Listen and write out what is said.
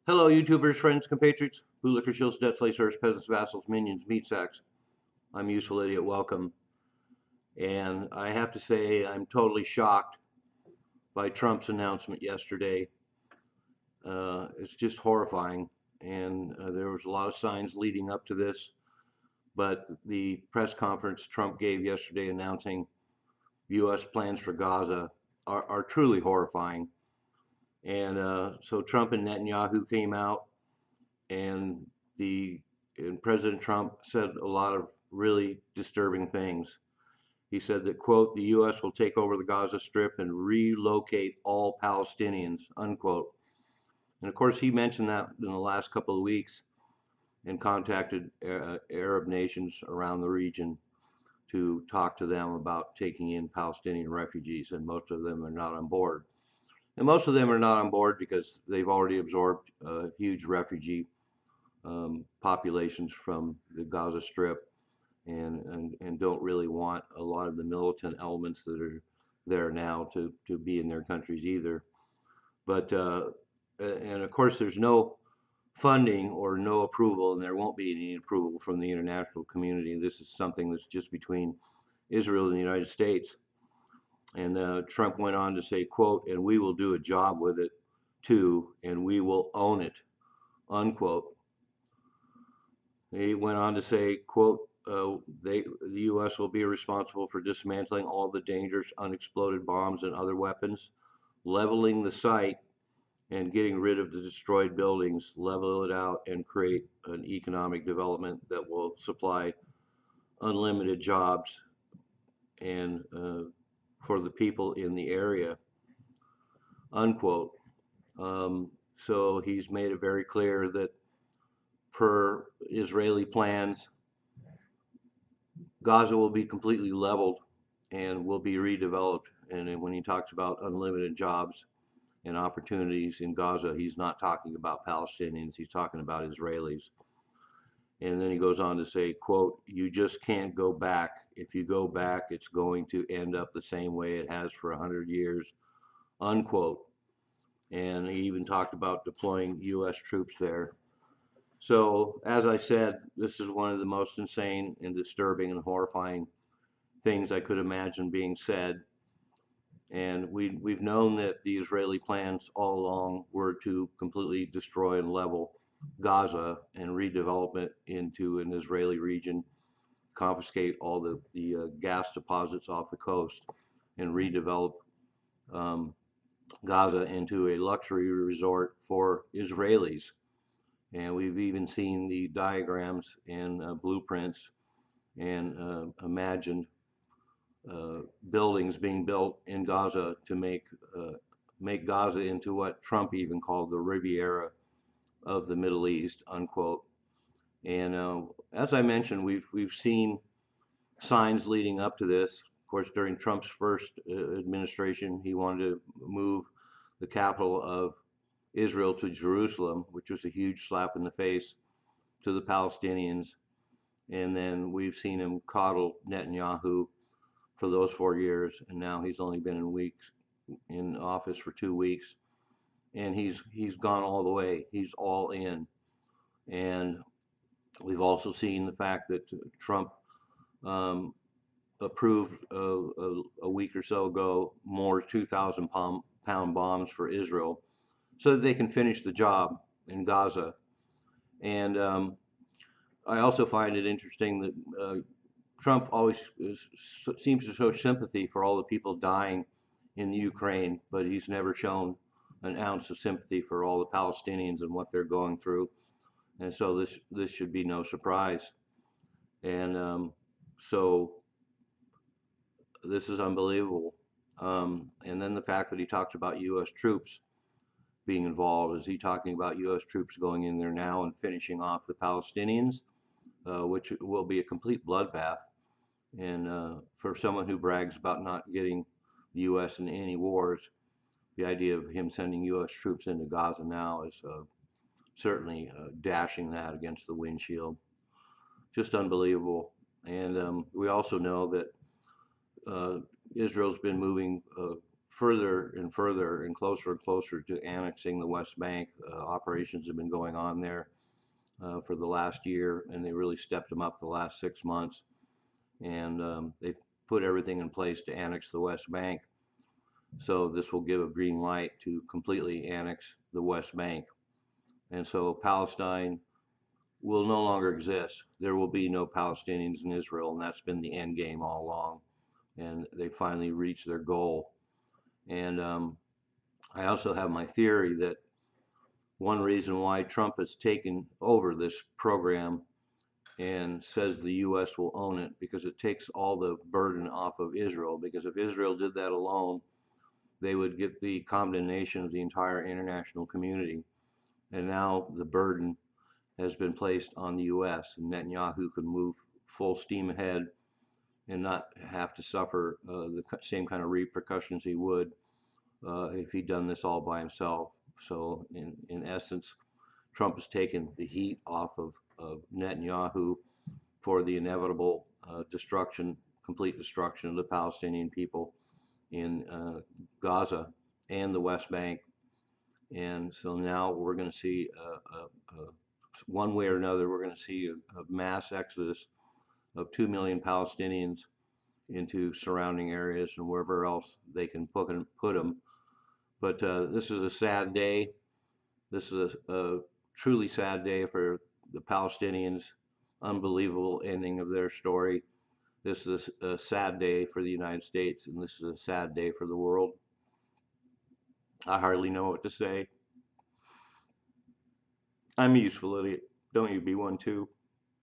Hello, YouTubers, friends, compatriots, bootlickers, shills, debt slayers, peasants, vassals, minions, meat sacks. I'm Useful Idiot. Welcome. And I have to say, I'm totally shocked by Trump's announcement yesterday. It's just horrifying. And there was a lot of signs leading up to this. But the press conference Trump gave yesterday announcing U.S. plans for Gaza are truly horrifying. And so Trump and Netanyahu came out, and President Trump said a lot of really disturbing things. He said that, quote, the U.S. will take over the Gaza Strip and relocate all Palestinians, unquote. And of course, he mentioned that in the last couple of weeks and contacted Arab nations around the region to talk to them about taking in Palestinian refugees, and most of them are not on board. And most of them are not on board because they've already absorbed huge refugee populations from the Gaza Strip, and don't really want a lot of the militant elements that are there now to be in their countries either. But and of course, there's no funding or no approval, and there won't be any approval from the international community. This is something that's just between Israel and the United States. And Trump went on to say, quote, and we will do a job with it too, and we will own it, unquote. He went on to say, quote, the U.S. will be responsible for dismantling all the dangerous unexploded bombs and other weapons, leveling the site and getting rid of the destroyed buildings, level it out, and create an economic development that will supply unlimited jobs and for the people in the area, unquote. So he's made it very clear that per Israeli plans, Gaza will be completely leveled and will be redeveloped. And when he talks about unlimited jobs and opportunities in Gaza, he's not talking about Palestinians, he's talking about Israelis. And then he goes on to say, quote, you just can't go back. If you go back, it's going to end up the same way it has for 100 years, unquote. And he even talked about deploying U.S. troops there. So, as I said, this is one of the most insane and disturbing and horrifying things I could imagine being said. And we've known that the Israeli plans all along were to completely destroy and level Gaza and redevelop it into an Israeli region, confiscate all the gas deposits off the coast, and redevelop Gaza into a luxury resort for Israelis. And we've even seen the diagrams and blueprints and imagined buildings being built in Gaza to make Gaza into what Trump even called the Riviera of the Middle East, unquote. And as I mentioned, we've seen signs leading up to this. Of course, during Trump's first administration, he wanted to move the capital of Israel to Jerusalem, which was a huge slap in the face to the Palestinians. And then we've seen him coddle Netanyahu for those 4 years, and now he's only been in office for 2 weeks, and he's gone all the way. He's all in. And we've also seen the fact that Trump approved a week or so ago more 2,000-pound bombs for Israel so that they can finish the job in Gaza. And I also find it interesting that Trump always seems to show sympathy for all the people dying in Ukraine, but he's never shown an ounce of sympathy for all the Palestinians and what they're going through. And so this should be no surprise. And so this is unbelievable. And then the fact that he talks about U.S. troops being involved. Is he talking about U.S. troops going in there now and finishing off the Palestinians, which will be a complete bloodbath? And for someone who brags about not getting the U.S. in any wars, the idea of him sending U.S. troops into Gaza now is certainly dashing that against the windshield. Just unbelievable. And we also know that Israel's been moving further and further and closer to annexing the West Bank. Operations have been going on there for the last year, and they really stepped them up the last 6 months. And they've put everything in place to annex the West Bank. So this will give a green light to completely annex the West Bank. And so Palestine will no longer exist. There will be no Palestinians in Israel, and that's been the end game all along. And they finally reached their goal. And I also have my theory that one reason why Trump has taken over this program and says the U.S. will own it, because it takes all the burden off of Israel. Because if Israel did that alone, they would get the condemnation of the entire international community. And now the burden has been placed on the U.S., and Netanyahu could move full steam ahead and not have to suffer the same kind of repercussions he would if he'd done this all by himself. So in essence, Trump has taken the heat off of Netanyahu for the inevitable complete destruction of the Palestinian people in Gaza and the West Bank. And so now we're going to see, one way or another, we're going to see a mass exodus of 2 million Palestinians into surrounding areas and wherever else they can put them. But this is a sad day. This is a truly sad day for the Palestinians. Unbelievable ending of their story. This is a sad day for the United States, and this is a sad day for the world. I hardly know what to say. I'm a useful idiot. Don't you be one too?